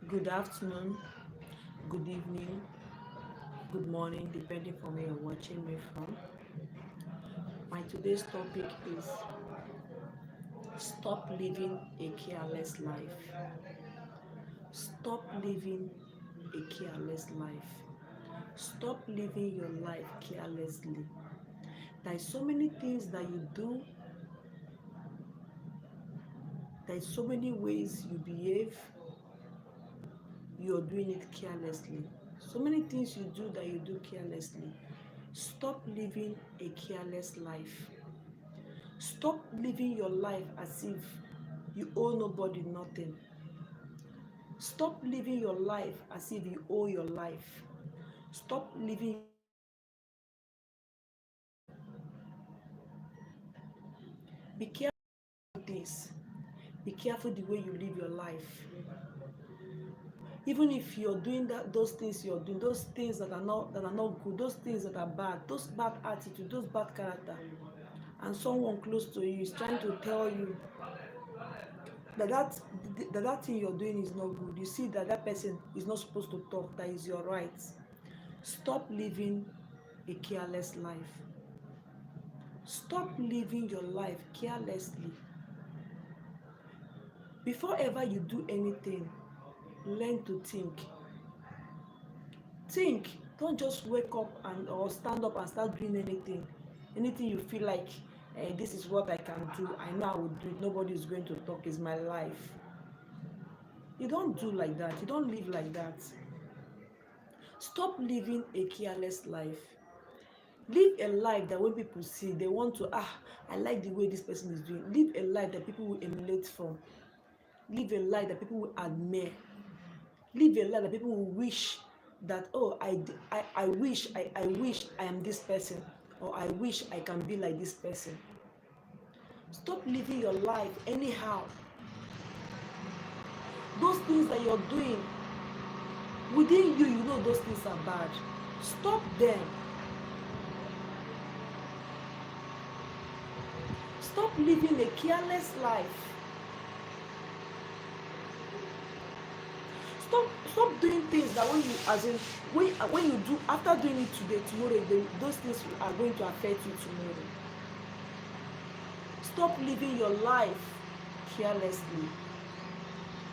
Good afternoon, good evening, good morning, depending from where you're watching me from. My today's topic is stop living a careless life. Stop living a careless life. Stop living your life carelessly. There are so many things that you do, there are so many ways you behave, you're doing it carelessly. So many things you do that you do carelessly. Stop living a careless life. Stop living your life as if you owe nobody nothing. Stop living your life as if you owe your life. Stop living. Be careful with this. Be careful the way you live your life. Even if you're doing those things you're doing, those things that are not good, those things that are bad, those bad attitude, those bad character, and someone close to you is trying to tell you that thing you're doing is not good. You see that person is not supposed to talk, that is your right. Stop living a careless life. Stop living your life carelessly. Before ever you do anything, learn to think. Think. Don't just wake up and or stand up and start doing anything. Anything you feel like, this is what I can do. I know I will do it. Nobody is going to talk. It's my life. You don't do like that. You don't live like that. Stop living a careless life. Live a life that when people see, they want to, I like the way this person is doing. Live a life that people will emulate from. Live a life that people will admire. Live a life that people will wish that, oh, I wish I am this person, or I wish I can be like this person. Stop living your life anyhow. Those things that you're doing, within you, you know those things are bad. Stop them. Stop living a careless life. Stop doing things that when you, as in, when you do, after doing it today, tomorrow those things are going to affect you tomorrow. Stop living your life carelessly.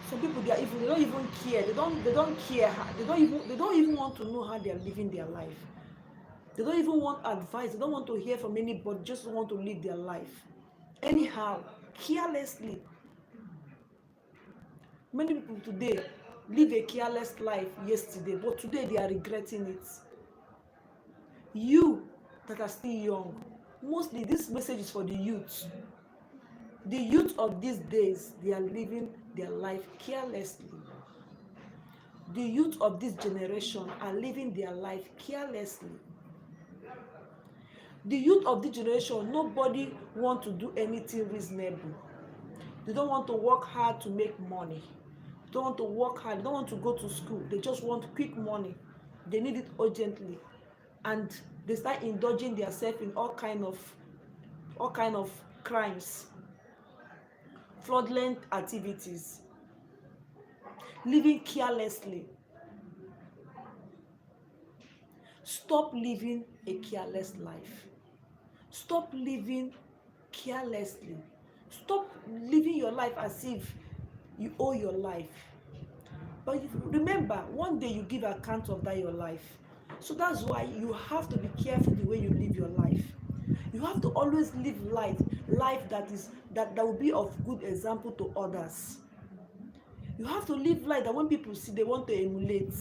Some people, they don't even care. They don't care they don't even want to know how they are living their life. They don't even want advice. They don't want to hear from anybody. Just want to live their life anyhow, carelessly. Many people today live a careless life yesterday, but today they are regretting it. You that are still young, mostly this message is for the youth. The youth of these days, they are living their life carelessly. The youth of this generation are living their life carelessly. The youth of this generation, nobody want to do anything reasonable. They don't want to work hard to make money. They don't want to work hard. They don't want to go to school. They just want quick money. They need it urgently, and they start indulging themselves in all kind of crimes, fraudulent activities, living carelessly. Stop living a careless life. Stop living carelessly. Stop living your life as if you owe your life. But remember, one day you give account of that your life. So that's why you have to be careful the way you live your life. You have to always live life that will be of good example to others. You have to live life that when people see, they want to emulate.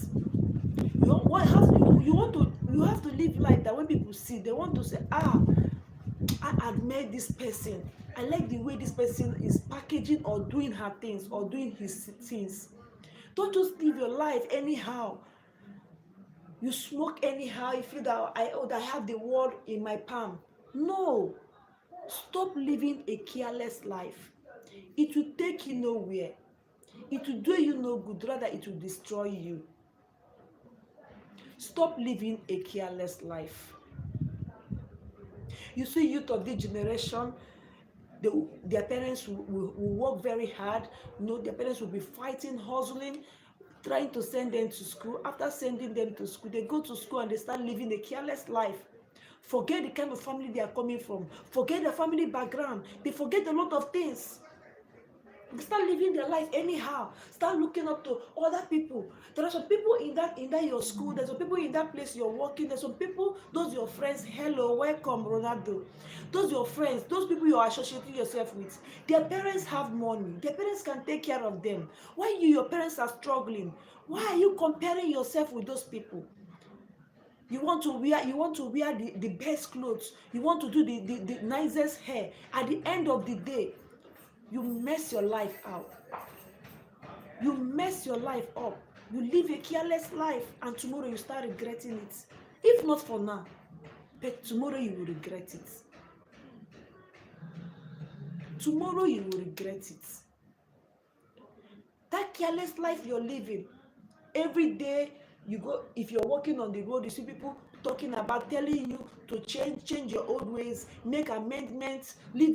You have to live life that when people see, they want to say, I admire this person. I like the way this person is packaging or doing her things or doing his things. Don't just live your life anyhow. You smoke anyhow. You feel that I have the world in my palm. No. Stop living a careless life. It will take you nowhere. It will do you no good. Rather, it will destroy you. Stop living a careless life. You see youth of this generation, their parents will work very hard. Their parents will be fighting, hustling. trying to send them to school. After sending them to school, they go to school and they start living a careless life. Forget the kind of family they are coming from. Forget their family background. They forget a lot of things. They start living their life anyhow. Start looking up to other people. There are some people in that your school. There's some people in that place you're working. There's some people, those your friends. Hello, welcome, Ronaldo. Those your friends, those people you're associating yourself with. Their parents have money. Their parents can take care of them. Why your parents are struggling? Why are you comparing yourself with those people? You want to wear the best clothes. You want to do the nicest hair. At the end of the day, you mess your life out. You mess your life up. You live a careless life, and tomorrow you start regretting it. If not for now, but tomorrow you will regret it. Tomorrow you will regret it. That careless life you're living, every day you go, if you're walking on the road, you see people talking about, telling you to change your old ways, make amendments, live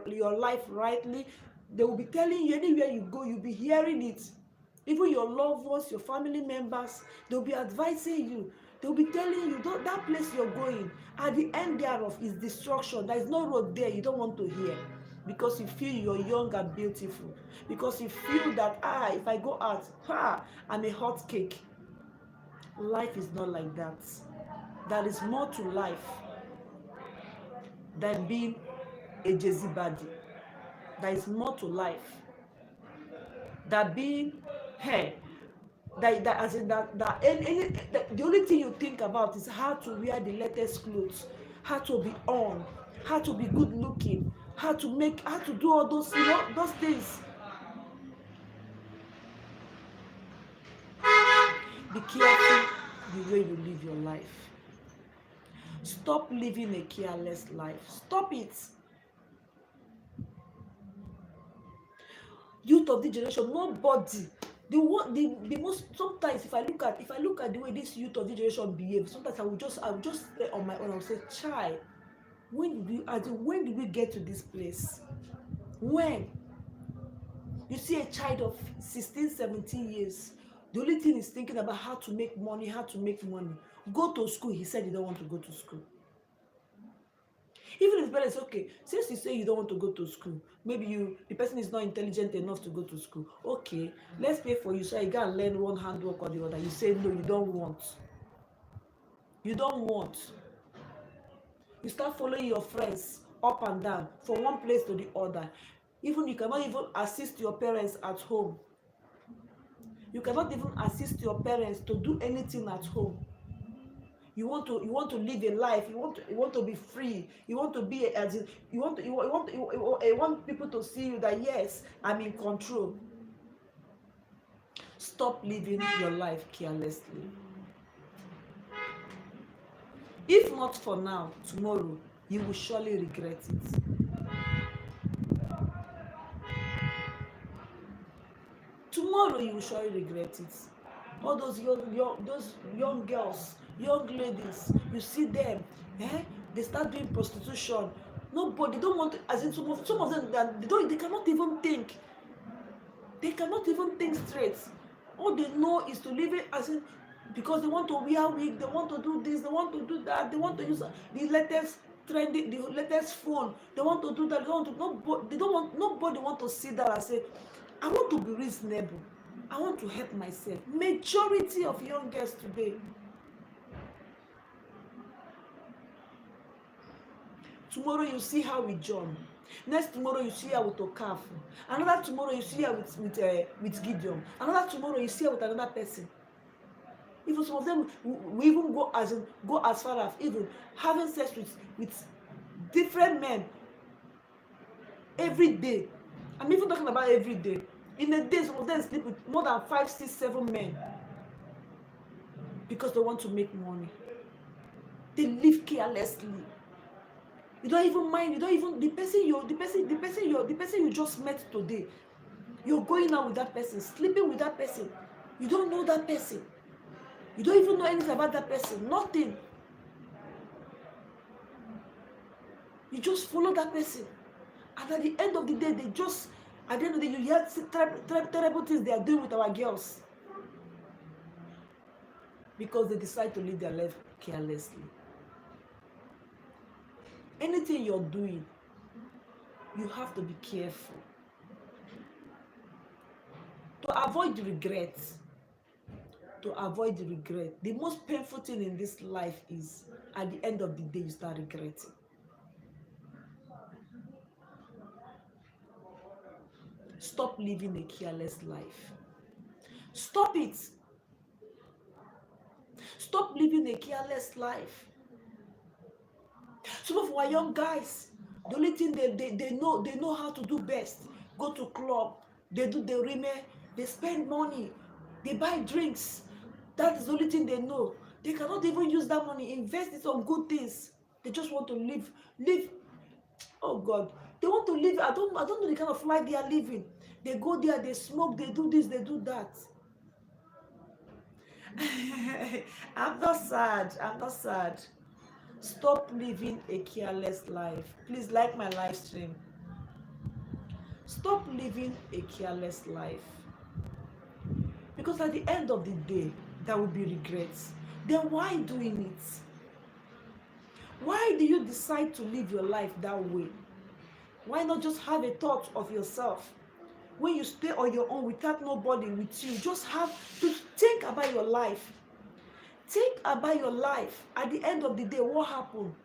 your life rightly. They will be telling you, anywhere you go, you'll be hearing it. Even your loved ones, your family members, they'll be advising you. They'll be telling you, that place you're going, at the end thereof is destruction. There is no road there. You don't want to hear, because you feel you're young and beautiful, because you feel that if I go out, I'm a hot cake. Life is not like that. There is more to life than being a Jezebel. There is more to life than being the only thing you think about is how to wear the latest clothes, how to be on, how to be good looking, how to do all those, those things. Be careful the way you live your life. Stop living a careless life. Stop it. Youth of this generation, nobody. The most, sometimes if I look at the way this youth of this generation behave, sometimes I will just stay on my own. I will say, child, when did we get to this place? When you see a child of 16, 17 years, the only thing is thinking about how to make money, Go to school. He said he don't want to go to school. Even if his parents, okay, since you say you don't want to go to school, maybe the person is not intelligent enough to go to school. Okay, let's pay for you so you can learn one handwork or the other. You say no, you don't want. You don't want. You start following your friends up and down from one place to the other. Even you cannot even assist your parents at home. You cannot even assist your parents to do anything at home. You want to live a life. You want to be free. You want to be you want people to see you that yes, I'm in control. Stop living your life carelessly. If not for now, tomorrow you will surely regret it. Tomorrow you will surely regret it. All those young girls, young ladies, you see them, they start doing prostitution. Nobody don't want to, as in some of them, they cannot even think. They cannot even think straight. All they know is to live it as in, because they want to wear wig, they want to do this, they want to do that, they want to use the latest trendy, the latest phone, they want to do that, nobody want to sit down and say, I want to be reasonable, I want to help myself. Majority of young girls today, tomorrow you see her with John, next tomorrow you see her with Okafor, another tomorrow you see her with Gideon, another tomorrow you see her with another person. Even some of them we even go as far as even having sex with different men every day. I'm even talking about every day. In a day, some of them sleep with more than 5, 6, 7 men because they want to make money. They live carelessly. You don't even mind. You don't even the person you just met today. You're going out with that person, sleeping with that person. You don't know that person. You don't even know anything about that person. Nothing. You just follow that person. And at the end of the day, At the end of the day, you hear terrible things they are doing with our girls because they decide to live their life carelessly. Anything you're doing, you have to be careful to avoid the regret. To avoid the regret, the most painful thing in this life is at the end of the day you start regretting. Stop living a careless life. Stop it. Stop living a careless life. Some of our young guys, the only thing they know how to do best, go to club, they do the rime, they spend money, they buy drinks. That is the only thing they know. They cannot even use that money, invest it on good things. They just want to live. Oh God, they want to live. I don't know the kind of life they are living. They go there, they smoke, they do this, they do that. I'm not sad. I'm not sad. Stop living a careless life. Please like my live stream. Stop living a careless life. Because at the end of the day, there will be regrets. Then why doing it? Why do you decide to live your life that way? Why not just have a thought of yourself? When you stay on your own without nobody with you, just have to think about your life. Think about your life. At the end of the day, what happened?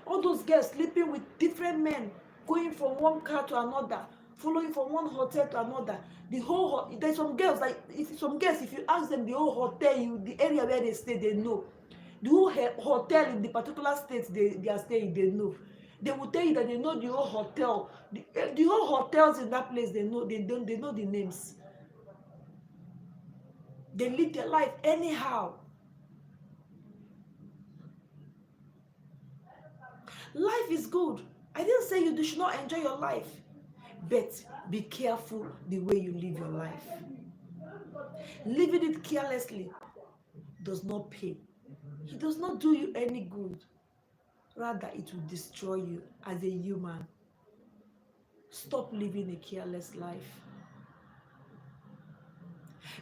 All those girls sleeping with different men, going from one car to another, following from one hotel to another. There's some girls if you ask them the whole hotel, the area where they stay, they know. The whole hotel in the particular state they are staying, they know. They will tell you that they know the whole hotel. The whole hotels in that place, they know. They know the names. They live their life anyhow. Life is good. I didn't say you should not enjoy your life, but be careful the way you live your life. Living it carelessly does not pay. It does not do you any good. Rather, it will destroy you as a human. Stop living a careless life.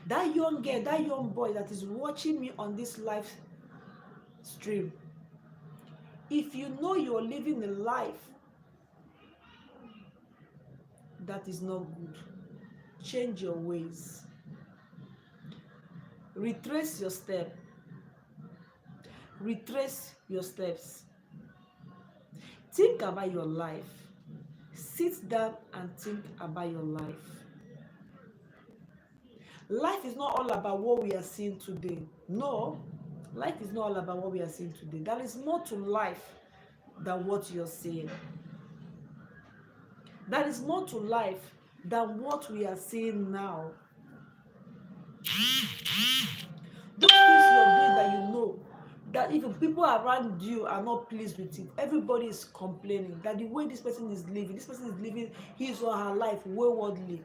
That young girl, that young boy that is watching me on this live stream, if you know you're living a life that is not good, change your ways. Retrace your step. Retrace your steps. Think about your life. Sit down and think about your life. Life is not all about what we are seeing today. No, life is not all about what we are seeing today. There is more to life than what you're seeing. There is more to life than what we are seeing now. Those things you're doing that you know, that if people around you are not pleased with it, everybody is complaining that the way this person is living his or her life waywardly.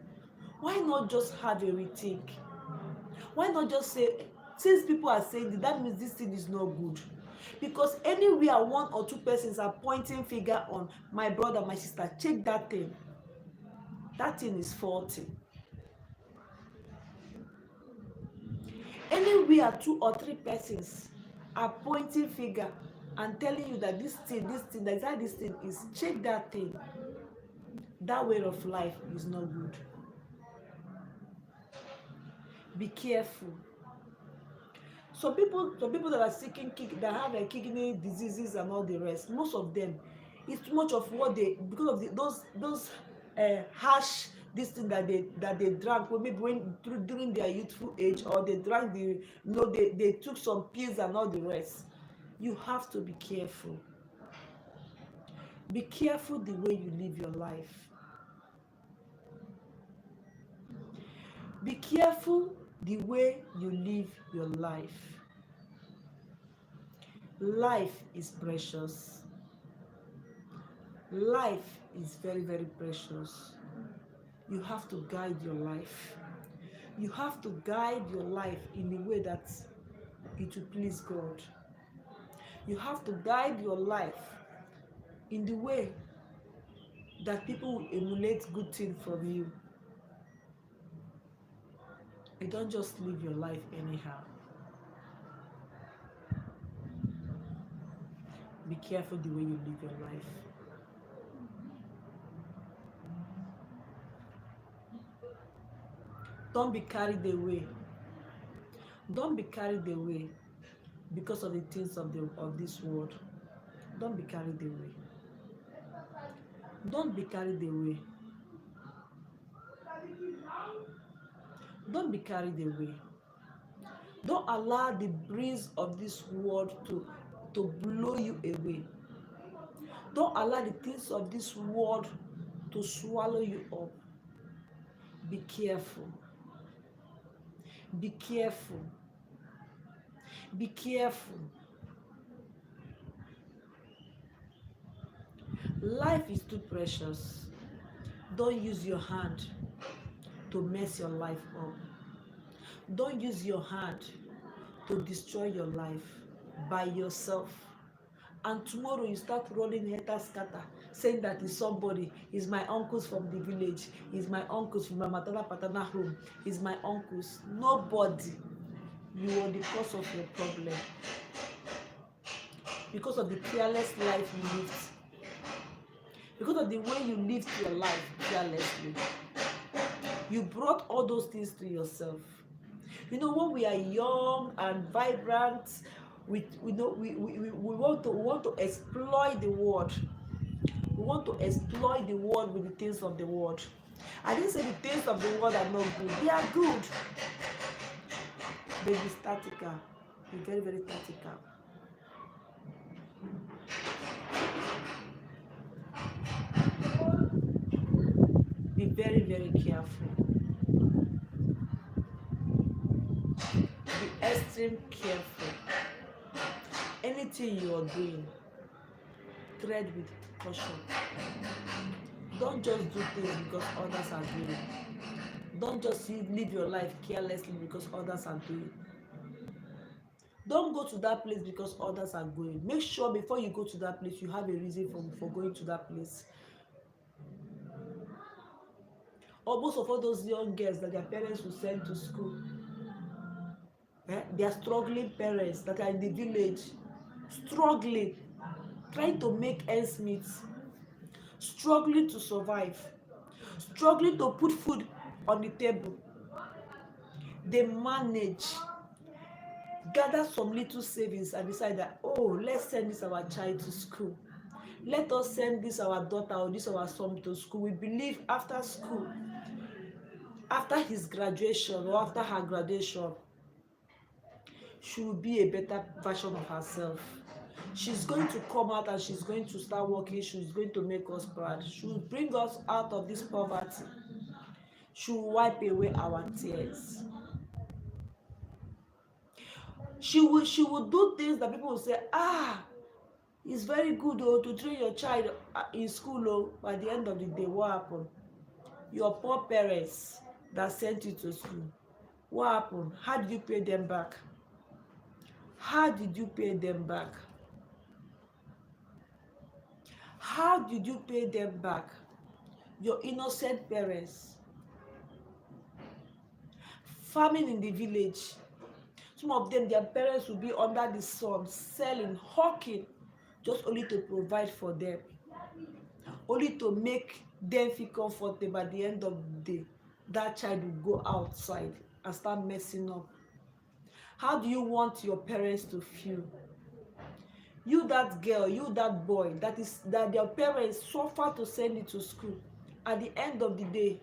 Why not just have a rethink? Why not just say, since people are saying that means this thing is not good? Because anywhere one or two persons are pointing finger on my brother, my sister, check that thing. That thing is faulty. Anywhere two or three persons are pointing finger and telling you that this thing, that's how this thing is, check that thing. That way of life is not good. Be careful. Some people that are seeking that have kidney diseases and all the rest, most of them, it's too much of what they, because of those harsh this thing that they drank, maybe during their youthful age, or they drank they took some pills and all the rest. You have to be careful. Be careful the way you live your life. Be careful the way you live your life. Life is precious. Life is very, very precious. You have to guide your life. You have to guide your life in a way that it will please God. You have to guide your life in the way that people will emulate good things from you. You don't just live your life anyhow. Be careful the way you live your life. Don't be carried away. Don't be carried away because of the things of this world. Don't be carried away. Don't be carried away. Don't be carried away. Don't allow the breeze of this world to blow you away. Don't allow the things of this world to swallow you up. Be careful. Be careful. Be careful. Life is too precious. Don't use your hand to mess your life up. Don't use your hand to destroy your life by yourself. And tomorrow you start rolling helter scatter, saying that is somebody, is my uncles from the village, is my uncles from my maternal paternal home, is my uncles. Nobody. You are the cause of your problem because of the careless life you lived, because of the way you lived your life carelessly. You brought all those things to yourself. You know, when we are young and vibrant, we want to exploit the world. We want to exploit the world with the things of the world. I didn't say the things of the world are not good. They are good. They be tactical. Be very, very tactical. Be very, very careful. Be extremely careful. Anything you are doing, tread with caution. Don't just do things because others are doing it. Don't just live your life carelessly because others are doing it. Don't go to that place because others are going. Make sure before you go to that place, you have a reason for going to that place. Or most of all those young girls that their parents will send to school. They are struggling parents that are in the village, struggling, trying to make ends meet, struggling to survive, struggling to put food on the table. They manage, gather some little savings and decide that, oh, let's send this our child to school. Let us send this our daughter or this our son to school. We believe after school, after his graduation or after her graduation, she will be a better version of herself. She's going to come out and she's going to start working. She's going to make us proud. She will bring us out of this poverty. She will wipe away our tears. She will do things that people will say, it's very good to train your child in school. By the end of the day, what happened? Your poor parents that sent you to school, what happened? How did you pay them back? How did you pay them back? How did you pay them back? Your innocent parents. Farming in the village. Some of them, their parents will be under the sun, selling, hawking, just only to provide for them. Only to make them feel comfortable. At the end of the day, that child will go outside and start messing up. How do you want your parents to feel? You that girl, you that boy, that their parents suffer to send you to school. At the end of the day,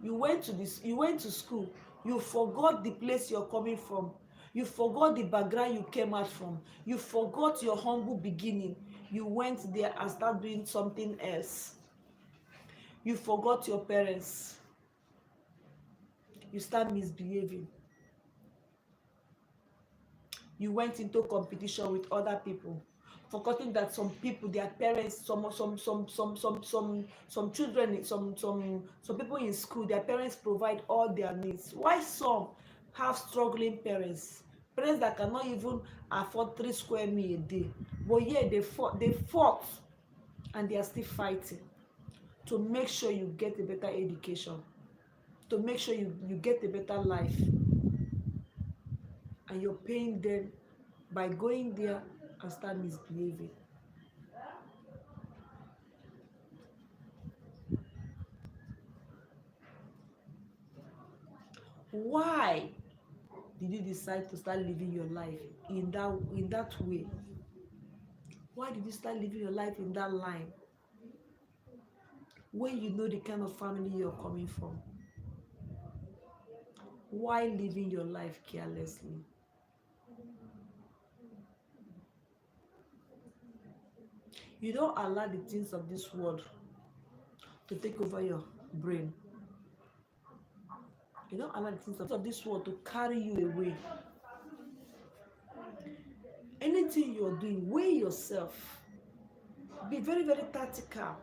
you went to school, you forgot the place you're coming from, you forgot the background you came out from, you forgot your humble beginning, you went there and start doing something else. You forgot your parents, you start misbehaving, you went into competition with other people, forgetting that some people, their parents, some children, some people in school, their parents provide all their needs. Why some have struggling parents that cannot even afford 3 square meals a day, but yeah, they fought and they are still fighting. to make sure you get a better education, to make sure you get a better life, and you're paying them by going there and start misbehaving. Why did you decide to start living your life in that way? Why did you start living your life in that line when you know the kind of family you're coming from? Why living your life carelessly? You don't allow the things of this world to take over your brain. You don't allow the things of this world to carry you away. Anything you're doing, weigh yourself. Be very, very tactical.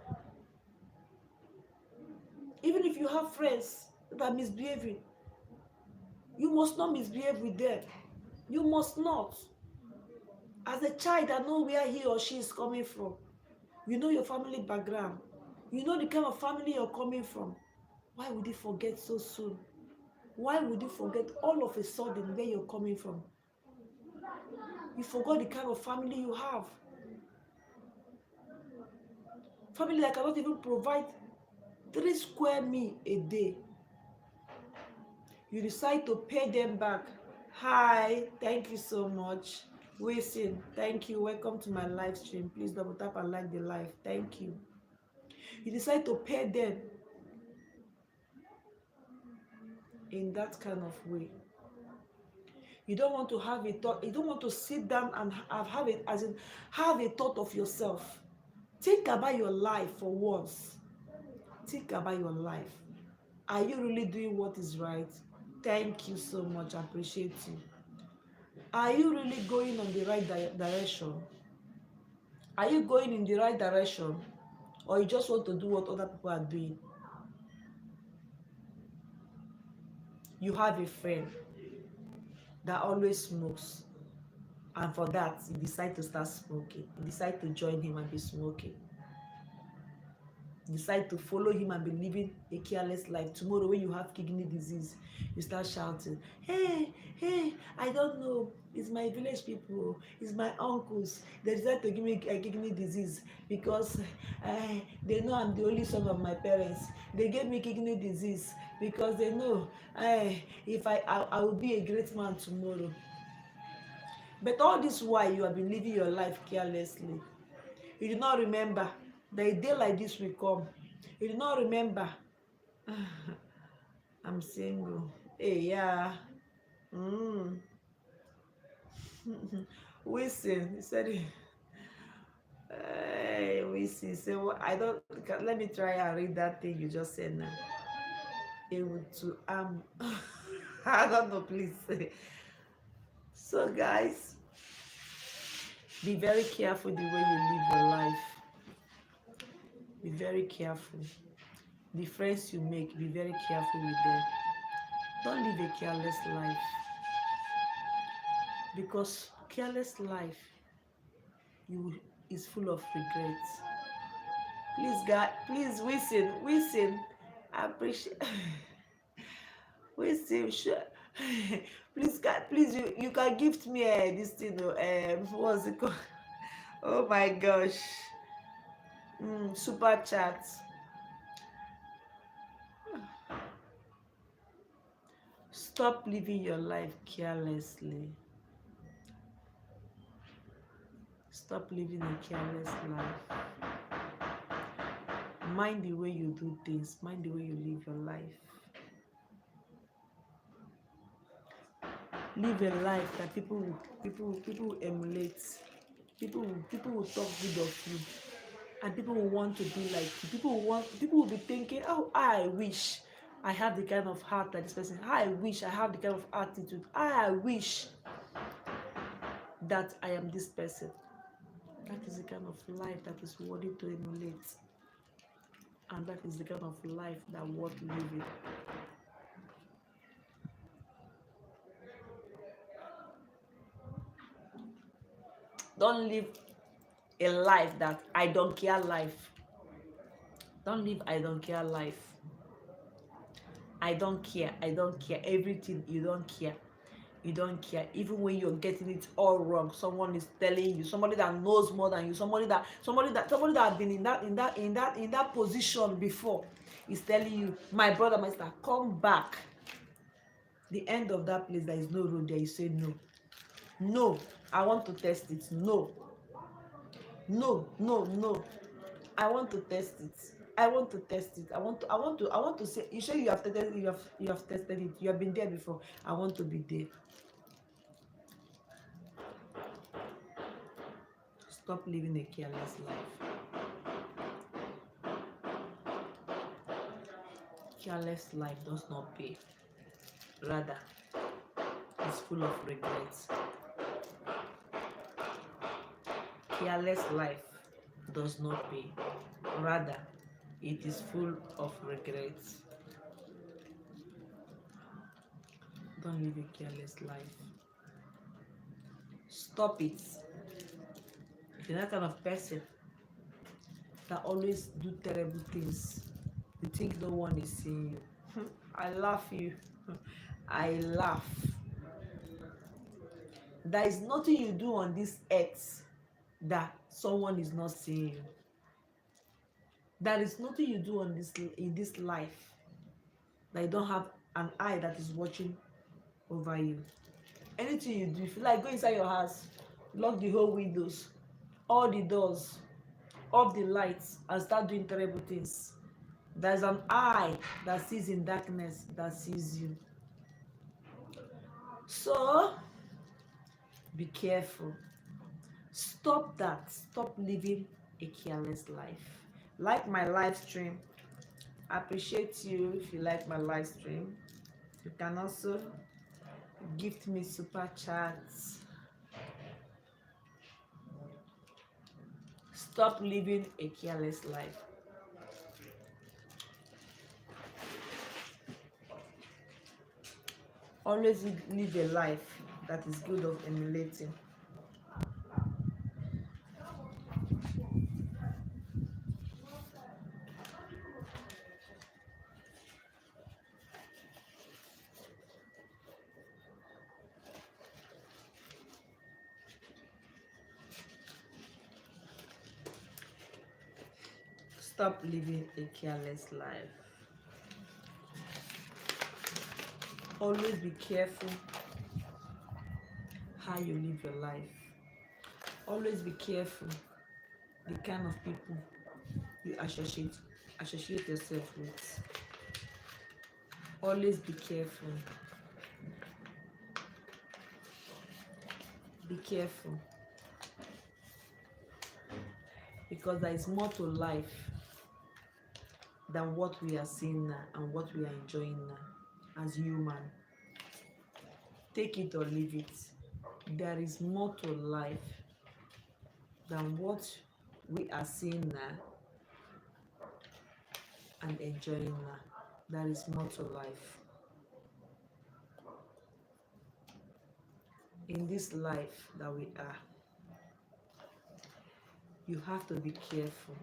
Even if you have friends that are misbehaving, you must not misbehave with them. You must not. As a child, I know where he or she is coming from. You know your family background. You know the kind of family you're coming from. Why would you forget so soon? Why would you forget all of a sudden where you're coming from? You forgot the kind of family you have. Family that cannot even provide 3 square meal a day. You decide to pay them back. Hi, thank you so much. Wilson, thank you. Welcome to my live stream. Please double tap and like the live. Thank you. You decide to pay them in that kind of way. You don't want to have a thought. You don't want to sit down and have it as in have a thought of yourself. Think about your life for once. Think about your life. Are you really doing what is right? Thank you so much. I appreciate you. Are you really going on the right direction? Are you going in the right direction? Or you just want to do what other people are doing? You have a friend that always smokes, and for that you decide to start smoking. You decide to join him and be smoking. Decide to follow him and be living a careless life. Tomorrow when you have kidney disease, you start shouting, hey, I don't know, it's my village people, it's my uncles, they decide to give me a kidney disease because they know I'm the only son of my parents. They gave me kidney disease because they know if I will be a great man tomorrow. But all this while you have been living your life carelessly. You do not remember that a day like this will come. You do not remember. I'm single. Hey, yeah. Wilson, he said it. Hey, Wilson. So I don't. Let me try and read that thing you just said now. Able to I don't know. Please. So guys, be very careful the way you live your life. Be very careful. The friends you make, be very careful with them. Don't live a careless life, because careless life is full of regrets. Please God, please Wilson, I appreciate Wilson, sure. Please God, please you can gift me this thing, what's it called? Oh my gosh. Super chat. Stop living your life carelessly. Stop living a careless life. Mind the way you do things. Mind the way you live your life. Live a life that people will emulate. People will talk good of you, and people will want to be like you. People will be thinking, oh, I wish I have the kind of heart that this person. I wish I have the kind of attitude. I wish that I am this person. That is the kind of life that is worthy to emulate, and that is the kind of life that worth living. Don't live a life that I don't care life. Don't live I don't care life. I don't care. I don't care. Everything you don't care. You don't care. Even when you're getting it all wrong, someone is telling you, somebody that knows more than you, somebody that have been in that position before is telling you, my brother, my sister, come back. The end of that place, there is no road there. You say no. No, I want to test it. No. No, no, no. I want to test it. I want to test it. I want to say, you sure you have tested it, you have tested it. You have been there before. I want to be there. Stop living a careless life. Careless life does not pay. Rather, it's full of regrets. Careless life does not pay. Rather, it is full of regrets. Don't live a careless life. Stop it. If you're that kind of person that always do terrible things, you think no one is seeing you. I laugh you. I laugh. There is nothing you do on this earth that someone is not seeing you. There is nothing you do in this life that you don't have an eye that is watching over you. Anything you do, if you like, go inside your house, lock the whole windows, all the doors, off the lights, and start doing terrible things. There's an eye that sees in darkness that sees you. So be careful. Stop that. Stop living a careless life. Like my live stream. I appreciate you if you like my live stream. You can also gift me super chats. Stop living a careless life. Always live a life that is good of emulating. Stop living a careless life. Always be careful how you live your life. Always be careful the kind of people you associate yourself with. Always be careful. Be careful. Because there is more to life than what we are seeing now and what we are enjoying now as human. Take it or leave it. There is more to life than what we are seeing now and enjoying now. There is more to life. In this life that we are, you have to be careful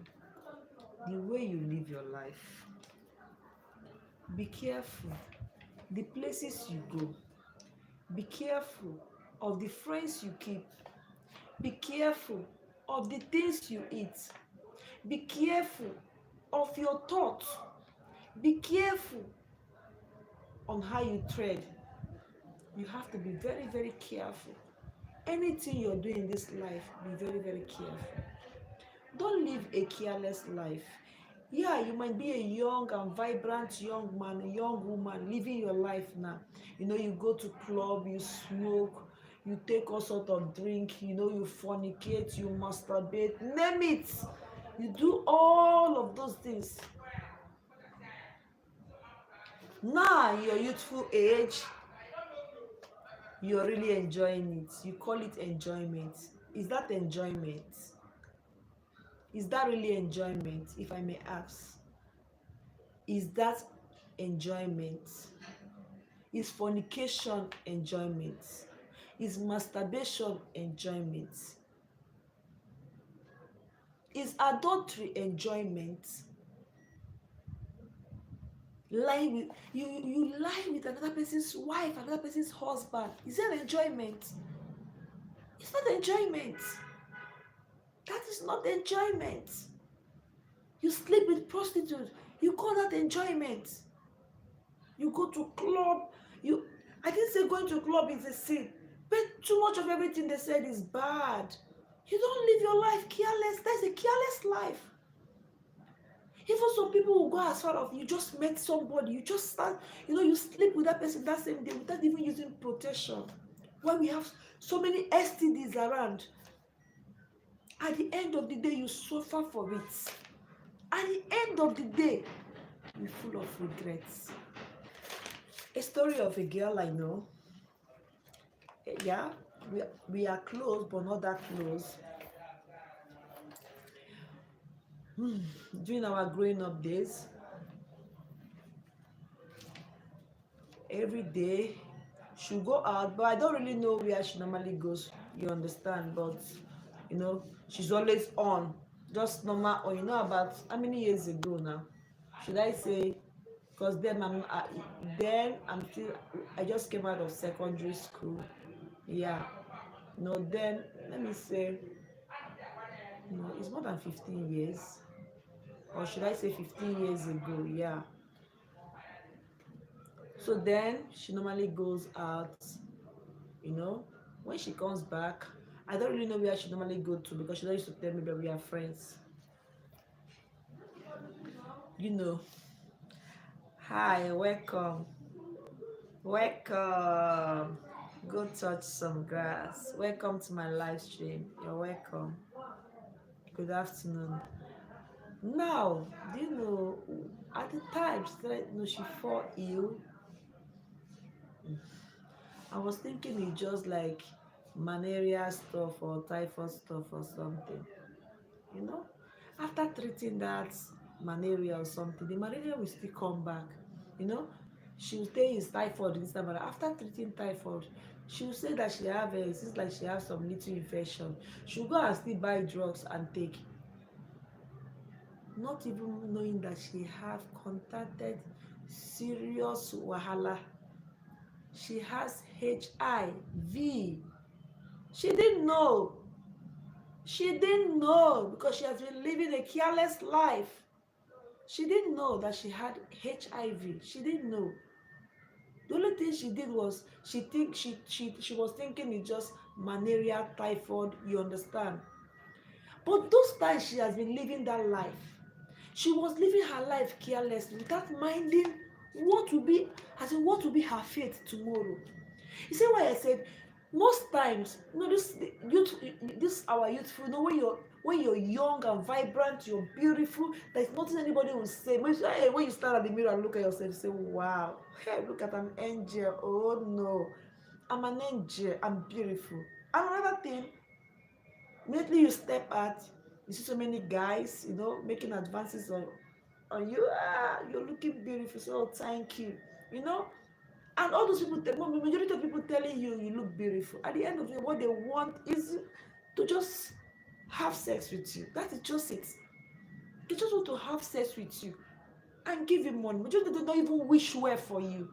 the way you live your life. Be careful the places you go. Be careful of the friends you keep. Be careful of the things you eat. Be careful of your thoughts. Be careful on how you tread. You have to be very, very careful. Anything you're doing in this life, be very, very careful. Don't live a careless life. Yeah, you might be a young and vibrant young man, a young woman living your life now. You go to club, you smoke, you take all sort of drink, you fornicate, you masturbate, name it. You do all of those things. Now, your youthful age, you're really enjoying it. You call it enjoyment. Is that enjoyment? Is that really enjoyment, if I may ask? Is that enjoyment? Is fornication enjoyment? Is masturbation enjoyment? Is adultery enjoyment? lying with you lie with another person's wife, another person's husband. Is that enjoyment? It's not enjoyment. That is not enjoyment. You sleep with prostitutes, you call that enjoyment? You go to club, you I didn't say going to club is a sin, but too much of everything they said is bad. You don't live your life careless. That's a careless life. Even some people will go as far as you just met somebody, you just start, you sleep with that person that same day without even using protection. When we have so many STDs around, at the end of the day, you suffer for it. At the end of the day, you're full of regrets. A story of a girl I know. Yeah, we are close, but not that close. During our growing up days, every day she'll go out, but I don't really know where she normally goes, you understand, but she's always on, just normal. Or about how many years ago now should I say, because then I'm still, I just came out of secondary school. Yeah, then let me say, it's more than 15 years, or should I say 15 years ago. Yeah. So then she normally goes out, you know when she comes back, I don't really know where she normally go to, because she don't used to tell me, but we are friends. you know Hi, welcome, welcome. Go touch some grass. Welcome to my live stream. You're welcome. Good afternoon. Now, do you know, at the time she said, no, she fall ill. I was thinking it's just like malaria stuff or typhoid stuff or something. you know After treating that malaria or something, the malaria will still come back. you know she will say it's typhoid this time, but after treating typhoid, she will say that it seems like she has some little infection. She will go and still buy drugs and take, not even knowing that she have contacted serious wahala. She has HIV. She didn't know because she has been living a careless life. She didn't know that she had HIV. She didn't know. The only thing she did was she was thinking it's just malaria, typhoid, you understand. But those times she has been living that life. She was living her life carelessly without minding what will be her fate tomorrow. You see why I said most times, this our youthful, when you're young and vibrant, you're beautiful, there's nothing anybody will say. When you stand at the mirror and look at yourself, you say, wow, hey, look at an angel. Oh no, I'm an angel, I'm beautiful. And another thing, immediately you step out, you see so many guys, making advances on you. You're looking beautiful, so thank you. you know and all those people, the majority of people telling you look beautiful, at the end of the day, what they want is to just have sex with you. That is just it. They just want to have sex with you and give you money. Majority of them don't even wish well for you.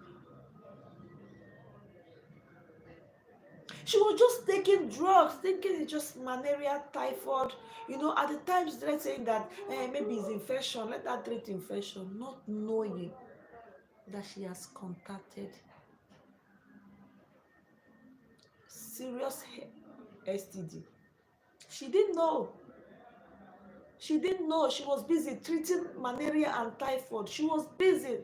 She was just taking drugs, thinking it's just malaria, typhoid. At the times they're saying that maybe it's infection, let her treat infection, not knowing that she has contacted serious STD. She didn't know. She didn't know. She was busy treating malaria and typhoid. She was busy.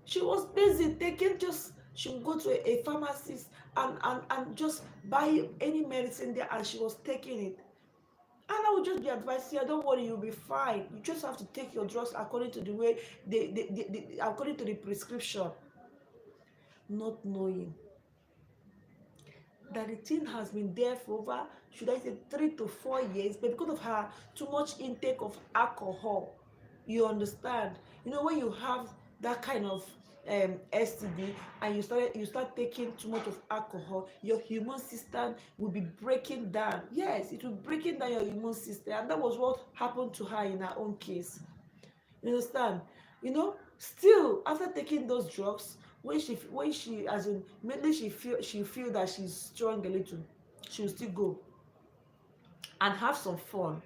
Taking just, she would go to a pharmacist and just buy any medicine there, and she was taking it. And I would just be advising her, don't worry, you'll be fine. You just have to take your drugs according to the way according to the prescription. Not knowing that the thing has been there for over, should I say, 3 to 4 years, but because of her too much intake of alcohol, you understand. When you have that kind of STD, and you start taking too much of alcohol, your immune system will be breaking down. Yes, it will breaking down your immune system, and that was what happened to her in her own case. You understand? Still, after taking those drugs, when she as in immediately she feel that she's strong a little, she will still go and have some fun.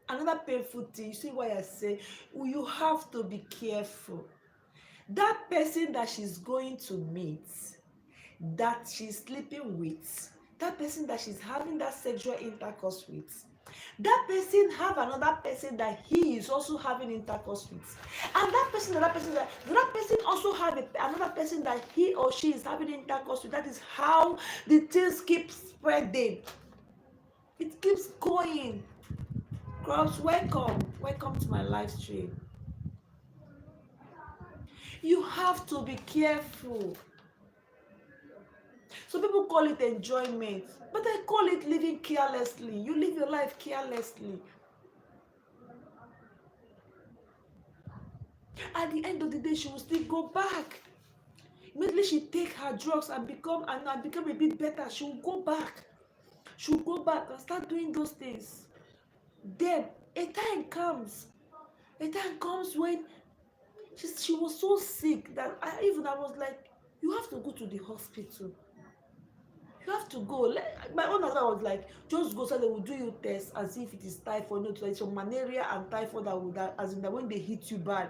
Another painful thing, you see why I say you have to be careful. That person that she's going to meet, that she's sleeping with, that person that she's having that sexual intercourse with, that person have another person that he is also having intercourse with, and that person also have another person that he or she is having intercourse with. That is how the things keep spreading. It keeps going. Cross, welcome to my live stream. You have to be careful. So people call it enjoyment, but I call it living carelessly. You live your life carelessly. At the end of the day, she will still go back. Immediately she take her drugs and become a bit better, she will go back. She will go back and start doing those things. Then a time comes. A time comes when she was so sick that I was like, you have to go to the hospital. You have to go. My own husband was like, just go so they will do you test as if it is typhoid. No, it's some malaria and typhoid as in that when they hit you bad,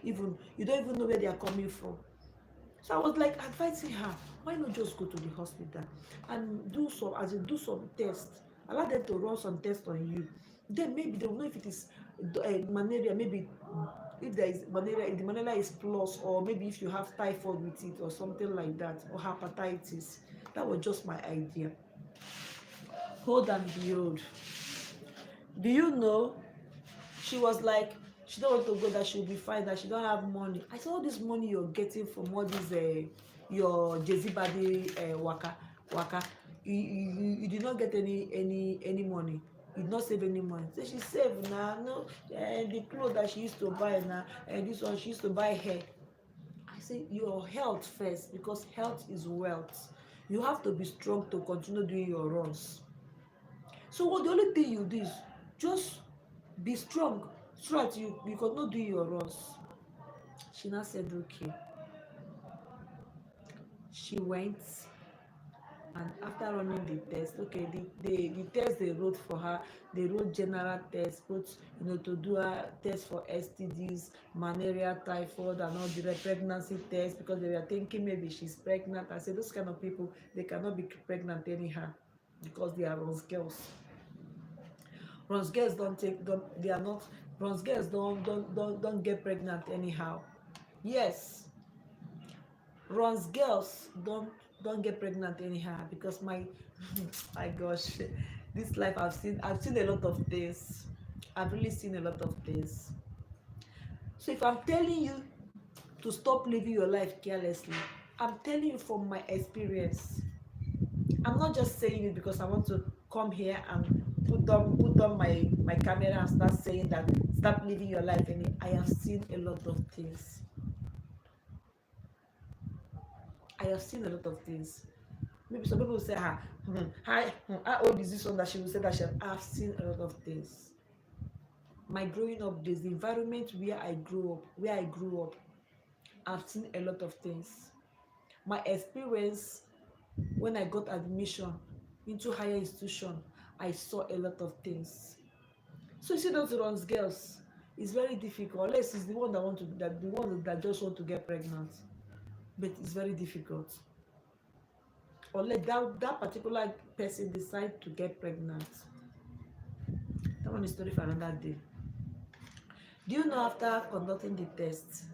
even you don't even know where they are coming from. So I was like advising her, why not just go to the hospital and do some tests. Allow them to run some tests on you. Then maybe they will know if it is malaria. Maybe if there is malaria, if the malaria is plus, or maybe if you have typhoid with it or something like that, or hepatitis. That was just my idea. Hold and behold. Do you know? She was like, she don't want to go, that she'll be fine, that she don't have money. I said, all this money you're getting from all this your jezibadi waka, you did not get any money. You did not save any money. So she saved now. No, the clothes that she used to buy now, and this one she used to buy hair. I say your health first, because health is wealth. You have to be strong to continue doing your runs. So what the only thing you do is just be strong so that you continue doing your runs. She now said okay. She went, and after running the test, okay, the test they wrote for her, they wrote general test, both to do a test for STDs, malaria, typhoid, and all the pregnancy tests, because they were thinking maybe she's pregnant. I said those kind of people, they cannot be pregnant anyhow, because they are Rose girls. Rose girls they are not. Rose girls don't get pregnant anyhow. Yes, Ron's girls don't get pregnant anyhow, because my gosh, this life I've seen a lot of things. I've really seen a lot of things. So if I'm telling you to stop living your life carelessly, I'm telling you from my experience. I'm not just saying it because I want to come here and put on my camera and start saying that stop living your life. And I have seen a lot of things. I have seen a lot of things. Maybe some people will say, how old is this one that she will say that I've seen a lot of things. My growing up days, the environment where I grew up, I've seen a lot of things. My experience when I got admission into higher institution, I saw a lot of things. So you see those runs girls, it's very difficult, unless it's the one that just want to get pregnant. But it's very difficult. Or let that particular person decide to get pregnant. That one is story for another day. Do you know after conducting the test,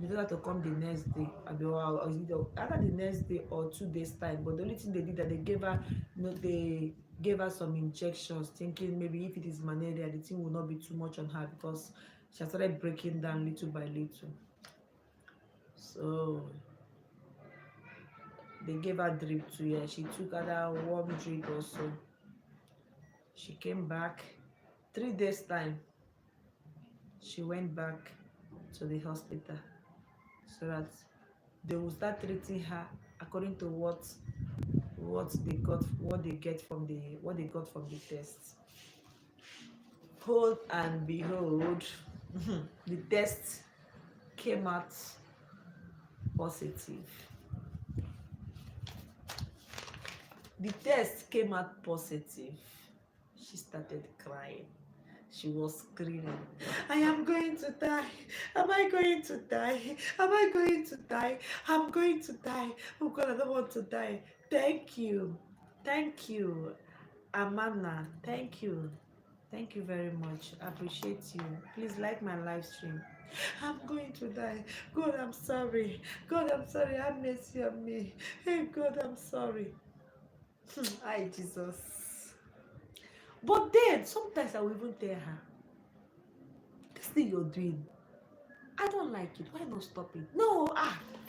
you don't have to come the next day, or after the next day or 2 days time? But the only thing they did, that they gave her some injections, thinking maybe if it is malaria, the thing will not be too much on her, because she has started breaking down little by little. So they gave her drip too. Yeah, she took other warm drip also. She came back 3 days time. She went back to the hospital so that they will start treating her according to what they got from the test. Hold and behold, the test came out positive. The test came out positive. She started crying. She was screaming, I am going to die. Am I going to die? Am I going to die? I'm going to die. Oh God, I don't want to die. Thank you. Thank you, Amana. Thank you. Thank you very much. I appreciate you. Please like my live stream. I'm going to die. God, I'm sorry. God, I'm sorry. Have mercy on me. Hey, God, I'm sorry. Hi, Jesus. But then, sometimes I will even tell her, this thing you're doing, I don't like it. Why not stop it? No,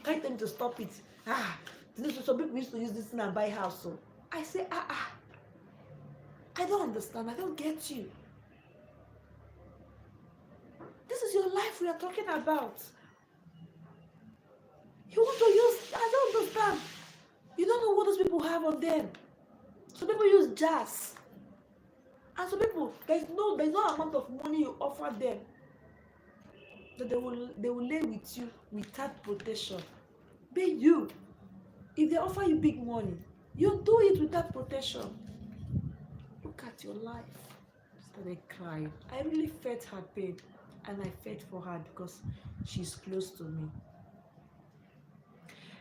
can't tell me to stop it. Some people used to use this thing and buy house. So I say, I don't understand. I don't get you. This is your life we are talking about. You want to use, I don't understand. You don't know what those people have on them. Some people use jazz. And some people, there's no amount of money you offer them that they will lay with you without protection. Be you. If they offer you big money, you do it without protection. Look at your life. Started crying. I really felt her pain, and I felt for her because she's close to me.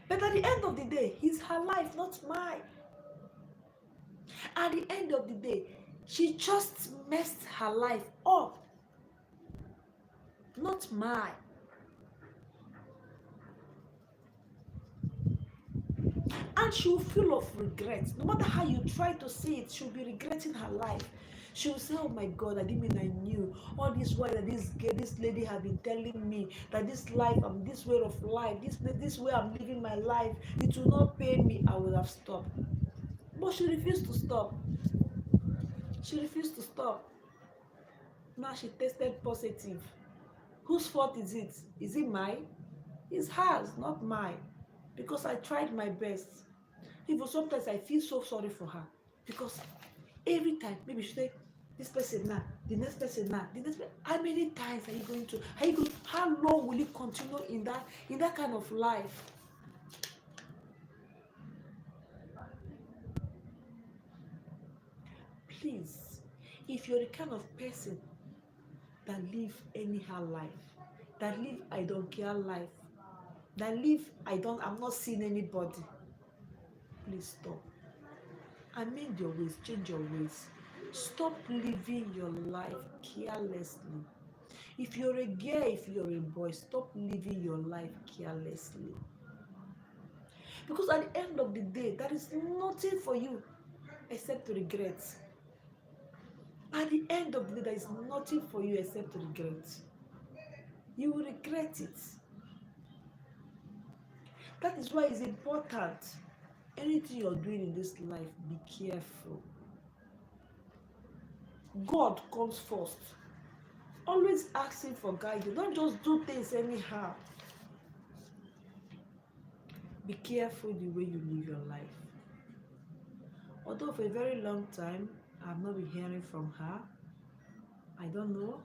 But at the end of the day, it's her life, not mine. At the end of the day, she just messed her life up, not mine. And she'll feel of regret. No matter how you try to say it, she'll be regretting her life. She'll say, oh my God, I didn't mean I knew. All this while that this lady have been telling me that this life, this way of life, this way I'm living my life, it will not pay me, I would have stopped. But she refused to stop. She refused to stop. Now she tested positive. Whose fault is it? Is it mine? It's hers, not mine. Because I tried my best. Even sometimes I feel so sorry for her. Because every time, maybe she say, this person now, the next person now, the next person. How many times are you going to? How long will you continue in that kind of life? Please, if you're the kind of person that live anyhow life, that live I don't care life, that live I'm not seeing anybody, please stop. Amend your ways, change your ways. Stop living your life carelessly. If you're a girl, if you're a boy, stop living your life carelessly. Because at the end of the day, there is nothing for you except regret. At the end of the day, there is nothing for you except regret. You will regret it. That is why it's important. Anything you're doing in this life, be careful. God comes first. Always ask him for guidance. Don't just do things anyhow. Be careful the way you live your life. Although for a very long time, I have not been hearing from her. I don't know.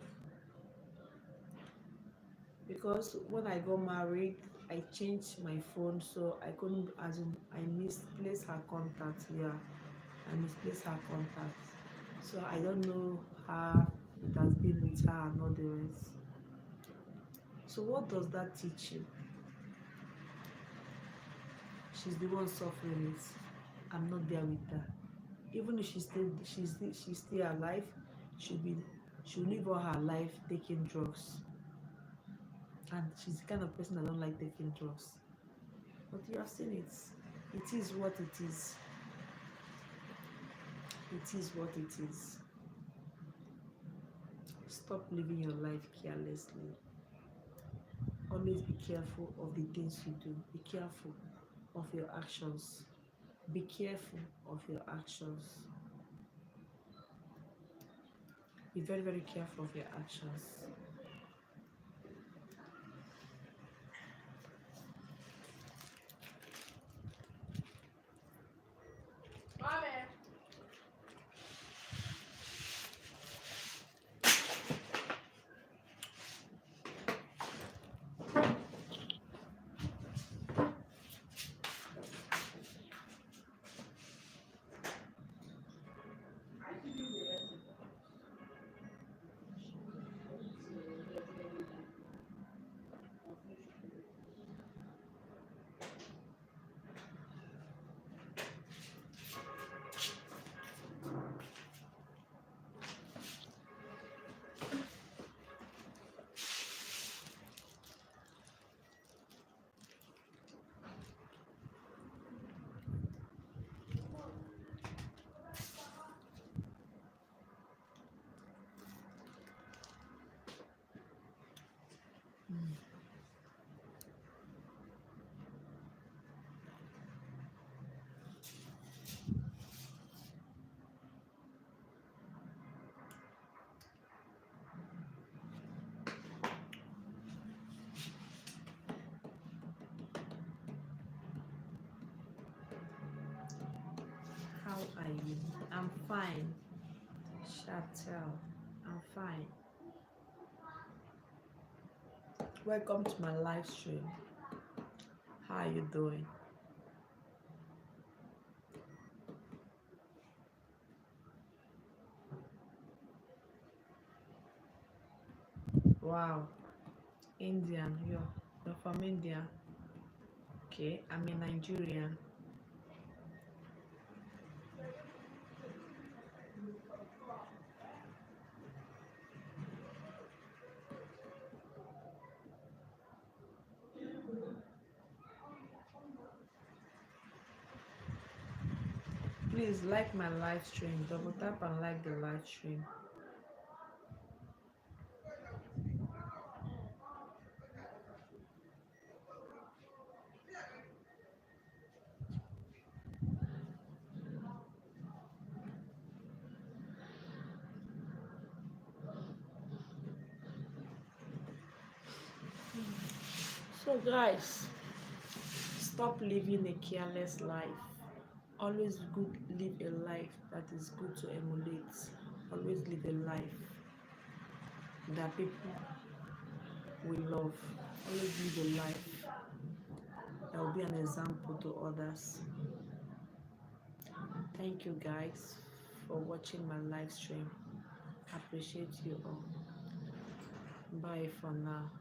Because when I got married, I changed my phone, so I couldn't, I misplaced her contact here. I misplaced her contact. So I don't know how it has been with her and all the rest. So what does that teach you? She's the one suffering it. I'm not there with her. Even if she's still alive, she'll live all her life taking drugs. And she's the kind of person that don't like taking drugs. But you have seen it. It is what it is. It is what it is. Stop living your life carelessly. Always be careful of the things you do. Be careful of your actions. Be careful of your actions. Be very, very careful of your actions. How are you? I'm fine. Chantel, I'm fine. Welcome to my live stream. How are you doing? Wow, Indian. You're from India. Okay, I'm a Nigerian. Please like my live stream. Double tap and like the live stream. So, guys, stop living a careless life. Always good live a life that is good to emulate. Always live a life that people will love. Always live a life that will be an example to others. Thank you guys for watching my live stream. Appreciate you all. Bye for now.